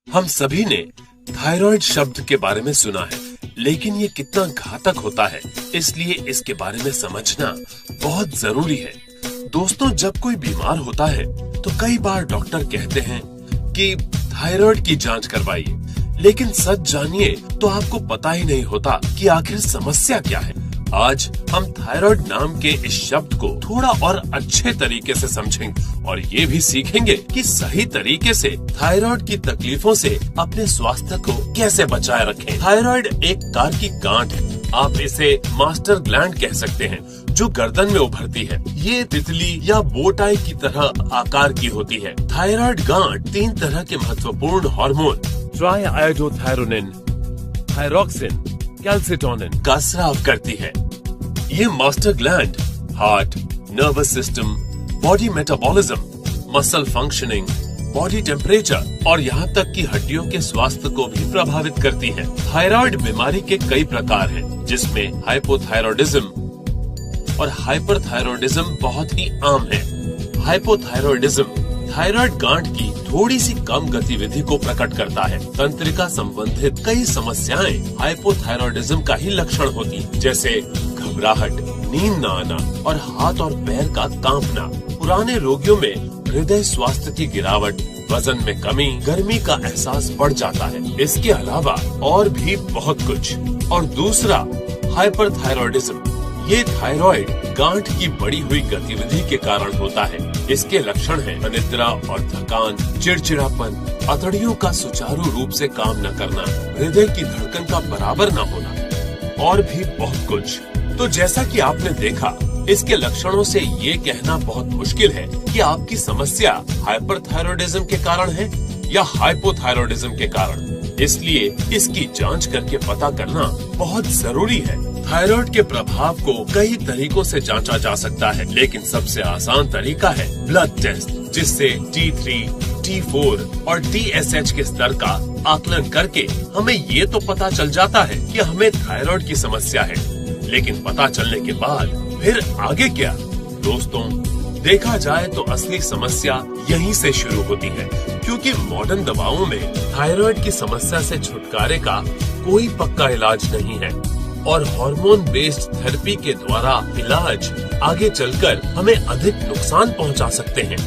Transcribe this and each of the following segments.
हम सभी ने थायराइड शब्द के बारे में सुना है, लेकिन ये कितना घातक होता है, इसलिए इसके बारे में समझना बहुत जरूरी है। दोस्तों, जब कोई बीमार होता है तो कई बार डॉक्टर कहते हैं कि थायराइड की जांच करवाइए, लेकिन सच जानिए तो आपको पता ही नहीं होता कि आखिर समस्या क्या है। आज हम थायराइड नाम के इस शब्द को थोड़ा और अच्छे तरीके से समझेंगे और ये भी सीखेंगे कि सही तरीके से थायराइड की तकलीफों से अपने स्वास्थ्य को कैसे बचाए रखें। थायराइड एक प्रकार की गांठ है, आप इसे मास्टर ग्लैंड कह सकते हैं, जो गर्दन में उभरती है। ये तितली या बोटाई की तरह आकार की होती है। थायराइड गांठ 3 तरह के महत्वपूर्ण हार्मोन ट्राइआयोडोथायरोनिन, थायरोक्सिन, कैल्सिटोनिन का स्राव करती है। ये master gland heart, nervous system, body metabolism, muscle functioning, body temperature और यहाँ तक कि हड्डियों के स्वास्थ्य को भी प्रभावित करती है। थायराइड बीमारी के कई प्रकार हैं, जिसमें हाइपोथायरॉयडिज्म और हाइपरथायरॉयडिज्म बहुत ही आम है। हाइपोथायरॉयडिज्म थायराइड गांठ की थोड़ी सी कम गतिविधि को प्रकट करता है। तंत्रिका संबंधित कई समस्याएं हाइपोथायरॉयडिज्म का ही लक्षण होती हैं, जैसे घबराहट, नींद न आना और हाथ और पैर का कांपना। पुराने रोगियों में हृदय स्वास्थ्य की गिरावट, वजन में कमी, गर्मी का एहसास बढ़ जाता है। इसके अलावा और भी बहुत कुछ। और दूसरा हाइपरथायरॉयडिज्म, ये थायराइड गांठ की बढ़ी हुई गतिविधि के कारण होता है। इसके लक्षण हैं अनिद्रा और थकान, चिड़चिड़ापन, अतड़ियों का सुचारू रूप से काम न करना, हृदय की धड़कन का बराबर न होना और भी बहुत कुछ। तो जैसा कि आपने देखा, इसके लक्षणों से ये कहना बहुत मुश्किल है कि आपकी समस्या हाइपरथायरॉयडिज्म के कारण है या हाइपोथायरॉयडिज्म के कारण। इसलिए इसकी जांच करके पता करना बहुत जरूरी है। थायराइड के प्रभाव को कई तरीकों से जांचा जा सकता है, लेकिन सबसे आसान तरीका है ब्लड टेस्ट, जिससे T3, T4 और TSH के स्तर का आकलन करके हमें ये तो पता चल जाता है कि हमें थायराइड की समस्या है। लेकिन पता चलने के बाद फिर आगे क्या? दोस्तों, देखा जाए तो असली समस्या यहीं से शुरू होती है, क्योंकि मॉडर्न दवाओं में थायराइड की समस्या से छुटकारे का कोई पक्का इलाज नहीं है और हार्मोन बेस्ड थेरेपी के द्वारा इलाज आगे चलकर हमें अधिक नुकसान पहुंचा सकते हैं।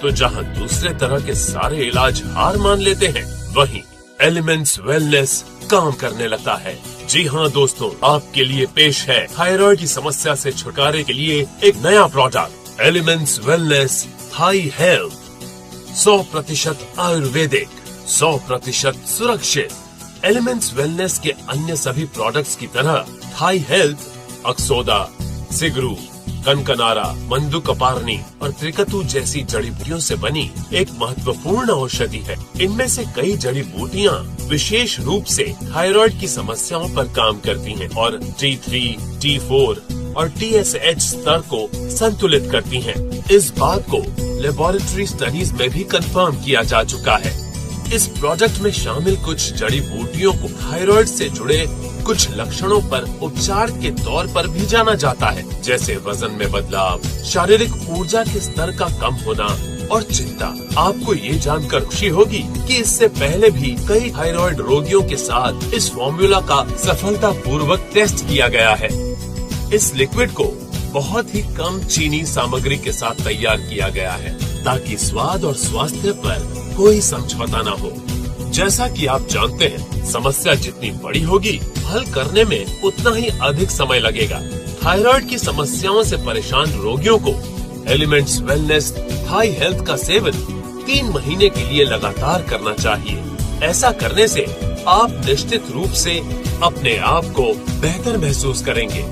तो जहां दूसरे तरह के सारे इलाज हार मान लेते हैं, वहीं एलिमेंट्स वेलनेस काम करने लगता है। जी हाँ दोस्तों, आपके लिए पेश है थायराइड की समस्या से छुटकारे के लिए एक नया product, Elements wellness Thai health. 100% Ayurvedic, 100% सुरक्षित। एलिमेंट्स वेलनेस के अन्य सभी प्रोडक्ट्स की तरह थाई हेल्थ अक्सोदा, सिगरू, कनकनारा, मंदुकपारनी और त्रिकतु जैसी जड़ी बूटियों से बनी एक महत्वपूर्ण औषधि है। इनमें से कई जड़ी बूटियाँ विशेष रूप से थायराइड की समस्याओं पर काम करती हैं और T3, T4 और TSH स्तर को संतुलित करती हैं। इस बात को लेबोरेटरी स्टडीज में भी कंफर्म किया जा चुका है। इस प्रोजेक्ट में शामिल कुछ जड़ी बूटियों को थायराइड से जुड़े कुछ लक्षणों पर उपचार के तौर पर भी जाना जाता है, जैसे वजन में बदलाव, शारीरिक ऊर्जा के स्तर का कम होना और चिंता। आपको ये जानकर खुशी होगी कि इससे पहले भी कई थायराइड रोगियों के साथ इस फॉर्मूला का सफलतापूर्वक टेस्ट किया गया है। इस लिक्विड को बहुत ही कम चीनी सामग्री के साथ तैयार किया गया है, ताकि स्वाद और स्वास्थ्य पर कोई समझौता न हो। जैसा कि आप जानते हैं, समस्या जितनी बड़ी होगी, हल करने में उतना ही अधिक समय लगेगा। थायराइड की समस्याओं से परेशान रोगियों को एलिमेंट्स वेलनेस थाई हेल्थ का सेवन 3 महीने के लिए लगातार करना चाहिए। ऐसा करने से आप निश्चित रूप से अपने आप को बेहतर महसूस करेंगे।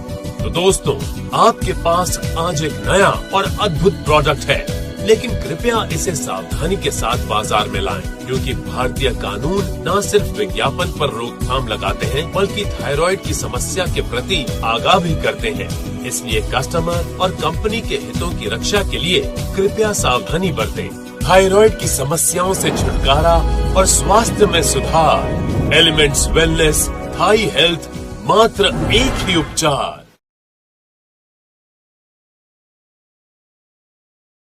तो दोस्तों, आपके पास आज एक नया और अद्भुत प्रोडक्ट है, लेकिन कृपया इसे सावधानी के साथ बाजार में लाएं, क्योंकि भारतीय कानून न सिर्फ विज्ञापन पर रोकथाम लगाते हैं, बल्कि थायराइड की समस्या के प्रति आगाह भी करते हैं। इसलिए कस्टमर और कंपनी के हितों की रक्षा के लिए कृपया सावधानी बरतें। थायराइड की समस्याओं से छुटकारा और स्वास्थ्य में सुधार। एलिमेंट्स वेलनेस थाई हेल्थ, मात्र एक ही उपचार।